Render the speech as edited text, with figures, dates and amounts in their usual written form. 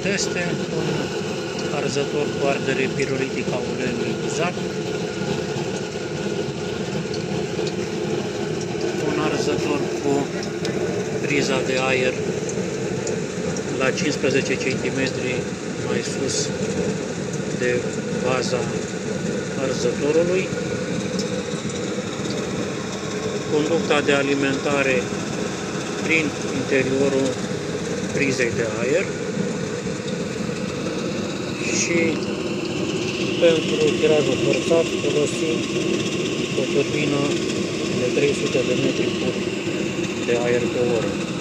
teste, un arzător cu ardere pirolitică a uleiului uzat, un arzător cu priza de aer la 15 cm mai sus de baza arzătorului, conducta de alimentare prin interiorul prizei de aer și pentru tirajul forțat folosim o turbină de 300 de metri cub de aer pe oră.